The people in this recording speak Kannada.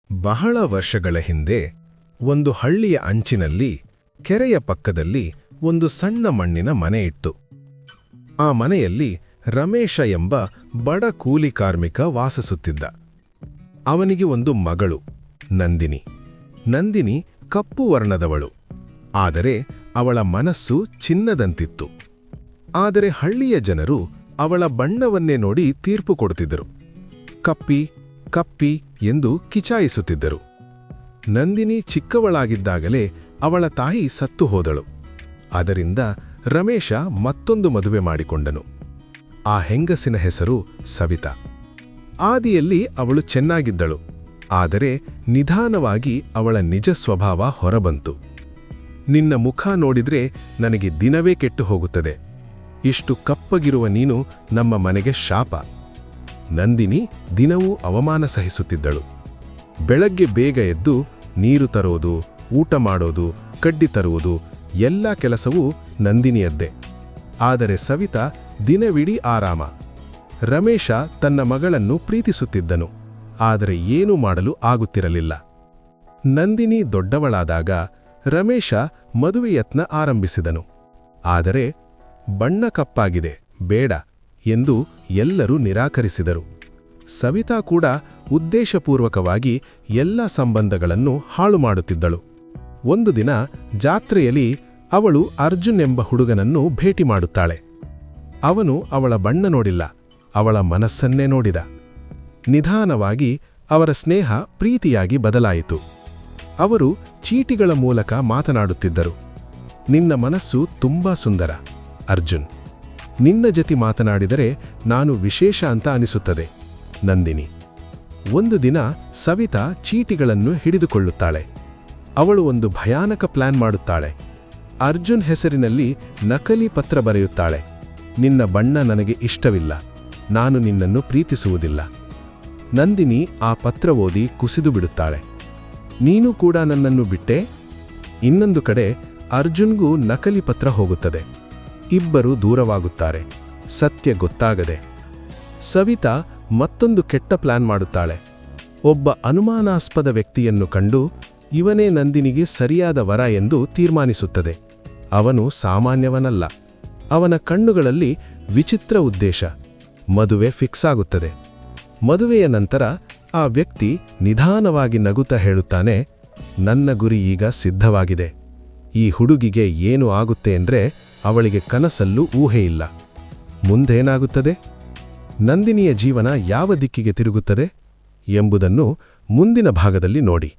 ಬಹಳ ವರ್ಷಗಳ ಹಿಂದೆ ಒಂದು ಹಳ್ಳಿಯ ಅಂಚಿನಲ್ಲಿ ಕೆರೆಯ ಪಕ್ಕದಲ್ಲಿ ಒಂದು ಸಣ್ಣ ಮಣ್ಣಿನ ಮನೆ ಇತ್ತು. ಆ ಮನೆಯಲ್ಲಿ ರಮೇಶ ಎಂಬ ಬಡ ಕೂಲಿ ಕಾರ್ಮಿಕ ವಾಸಿಸುತ್ತಿದ್ದ. ಅವನಿಗೆ ಒಂದು ಮಗಳು ನಂದಿನಿ. ನಂದಿನಿ ಕಪ್ಪು ವರ್ಣದವಳು, ಆದರೆ ಅವಳ ಮನಸ್ಸು ಚಿನ್ನದಂತಿತ್ತು. ಆದರೆ ಹಳ್ಳಿಯ ಜನರು ಅವಳ ಬಣ್ಣವನ್ನೇ ನೋಡಿ ತೀರ್ಪು ಕೊಡುತ್ತಿದ್ದರು. ಕಪ್ಪಿ ಕಪ್ಪಿ ಎಂದು ಕಿಚಾಯಿಸುತ್ತಿದ್ದರು. ನಂದಿನಿ ಚಿಕ್ಕವಳಾಗಿದ್ದಾಗಲೇ ಅವಳ ತಾಯಿ ಸತ್ತು ಹೋದಳು. ಅದರಿಂದ ರಮೇಶ ಮತ್ತೊಂದು ಮದುವೆ ಮಾಡಿಕೊಂಡನು. ಆ ಹೆಂಗಸಿನ ಹೆಸರು ಸವಿತಾ. ಆದಿಯಲ್ಲಿ ಅವಳು ಚೆನ್ನಾಗಿದ್ದಳು, ಆದರೆ ನಿಧಾನವಾಗಿ ಅವಳ ನಿಜ ಸ್ವಭಾವ ಹೊರಬಂತು. ನಿನ್ನ ಮುಖ ನೋಡಿದ್ರೆ ನನಗೆ ದಿನವೇ ಕೆಟ್ಟು ಹೋಗುತ್ತದೆ. ಇಷ್ಟು ಕಪ್ಪಗಿರುವ ನೀನು ನಮ್ಮ ಮನೆಗೆ ಶಾಪ. ನಂದಿನಿ ದಿನವೂ ಅವಮಾನ ಸಹಿಸುತ್ತಿದ್ದಳು. ಬೆಳಗ್ಗೆ ಬೇಗ ಎದ್ದು ನೀರು ತರುವುದು, ಊಟ ಮಾಡೋದು, ಕಡ್ಡಿ ತರುವುದು ಎಲ್ಲ ಕೆಲಸವೂ ನಂದಿನಿಯದ್ದೇ. ಆದರೆ ಸವಿತಾ ದಿನವಿಡೀ ಆರಾಮ. ರಮೇಶ ತನ್ನ ಮಗಳನ್ನು ಪ್ರೀತಿಸುತ್ತಿದ್ದನು, ಆದರೆ ಏನೂ ಮಾಡಲು ಆಗುತ್ತಿರಲಿಲ್ಲ. ನಂದಿನಿ ದೊಡ್ಡವಳಾದಾಗ ರಮೇಶ ಮದುವೆ ಯತ್ನ ಆರಂಭಿಸಿದನು. ಆದರೆ ಬಣ್ಣ ಕಪ್ಪಾಗಿದೆ, ಬೇಡ ಎಂದು ಎಲ್ಲರೂ ನಿರಾಕರಿಸಿದರು. ಸವಿತಾ ಕೂಡ ಉದ್ದೇಶಪೂರ್ವಕವಾಗಿ ಎಲ್ಲ ಸಂಬಂಧಗಳನ್ನು ಹಾಳು ಮಾಡುತ್ತಿದ್ದಳು. ಒಂದು ದಿನ ಜಾತ್ರೆಯಲ್ಲಿ ಅವಳು ಅರ್ಜುನ್ ಎಂಬ ಹುಡುಗನನ್ನು ಭೇಟಿ ಮಾಡುತ್ತಾಳೆ. ಅವನು ಅವಳ ಬಣ್ಣ ನೋಡಿಲ್ಲ, ಅವಳ ಮನಸ್ಸನ್ನೇ ನೋಡಿದ. ನಿಧಾನವಾಗಿ ಅವರ ಸ್ನೇಹ ಪ್ರೀತಿಯಾಗಿ ಬದಲಾಯಿತು. ಅವರು ಚೀಟಿಗಳ ಮೂಲಕ ಮಾತನಾಡುತ್ತಿದ್ದರು. ನಿನ್ನ ಮನಸ್ಸು ತುಂಬಾ ಸುಂದರ ಅರ್ಜುನ್. ನಿನ್ನ ಜೊತೆ ಮಾತನಾಡಿದರೆ ನಾನು ವಿಶೇಷ ಅಂತ ಅನಿಸುತ್ತದೆ ನಂದಿನಿ. ಒಂದು ದಿನ ಸವಿತಾ ಚೀಟಿಗಳನ್ನು ಹಿಡಿದುಕೊಳ್ಳುತ್ತಾಳೆ. ಅವಳು ಒಂದು ಭಯಾನಕ ಪ್ಲಾನ್ ಮಾಡುತ್ತಾಳೆ. ಅರ್ಜುನ್ ಹೆಸರಿನಲ್ಲಿ ನಕಲಿ ಪತ್ರ ಬರೆಯುತ್ತಾಳೆ. ನಿನ್ನ ಬಣ್ಣ ನನಗೆ ಇಷ್ಟವಿಲ್ಲ, ನಾನು ನಿನ್ನನ್ನು ಪ್ರೀತಿಸುವುದಿಲ್ಲ. ನಂದಿನಿ ಆ ಪತ್ರ ಓದಿ ಕುಸಿದು ಬಿಡುತ್ತಾಳೆ. ನೀನು ಕೂಡ ನನ್ನನ್ನು ಬಿಟ್ಟೆ. ಇನ್ನೊಂದು ಕಡೆ ಅರ್ಜುನ್ಗೂ ನಕಲಿ ಪತ್ರ ಹೋಗುತ್ತದೆ. ಇಬ್ಬರು ದೂರವಾಗುತ್ತಾರೆ, ಸತ್ಯ ಗೊತ್ತಾಗದೆ. ಸವಿತಾ ಮತ್ತೊಂದು ಕೆಟ್ಟ ಪ್ಲಾನ್ ಮಾಡುತ್ತಾಳೆ. ಒಬ್ಬ ಅನುಮಾನಾಸ್ಪದ ವ್ಯಕ್ತಿಯನ್ನು ಕಂಡು ಇವನೇ ನಂದಿನಿಗೆ ಸರಿಯಾದ ವರ ಎಂದು ತೀರ್ಮಾನಿಸುತ್ತದೆ. ಅವನು ಸಾಮಾನ್ಯವನಲ್ಲ. ಅವನ ಕಣ್ಣುಗಳಲ್ಲಿ ವಿಚಿತ್ರ ಉದ್ದೇಶ. ಮದುವೆ ಫಿಕ್ಸ್ ಆಗುತ್ತದೆ. ಮದುವೆಯ ನಂತರ ಆ ವ್ಯಕ್ತಿ ನಿಧಾನವಾಗಿ ನಗುತ್ತಾ ಹೇಳುತ್ತಾನೆ, ನನ್ನ ಗುರಿ ಈಗ ಸಿದ್ಧವಾಗಿದೆ. ಈ ಹುಡುಗಿಗೆ ಏನು ಆಗುತ್ತೆ ಅಂದ್ರೆ ಅವಳಿಗೆ ಕನಸಲ್ಲೂ ಊಹೆಯಿಲ್ಲ. ಮುಂದೇನಾಗುತ್ತದೆ? ನಂದಿನಿಯ ಜೀವನ ಯಾವ ದಿಕ್ಕಿಗೆ ತಿರುಗುತ್ತದೆ ಎಂಬುದನ್ನು ಮುಂದಿನ ಭಾಗದಲ್ಲಿ ನೋಡಿ.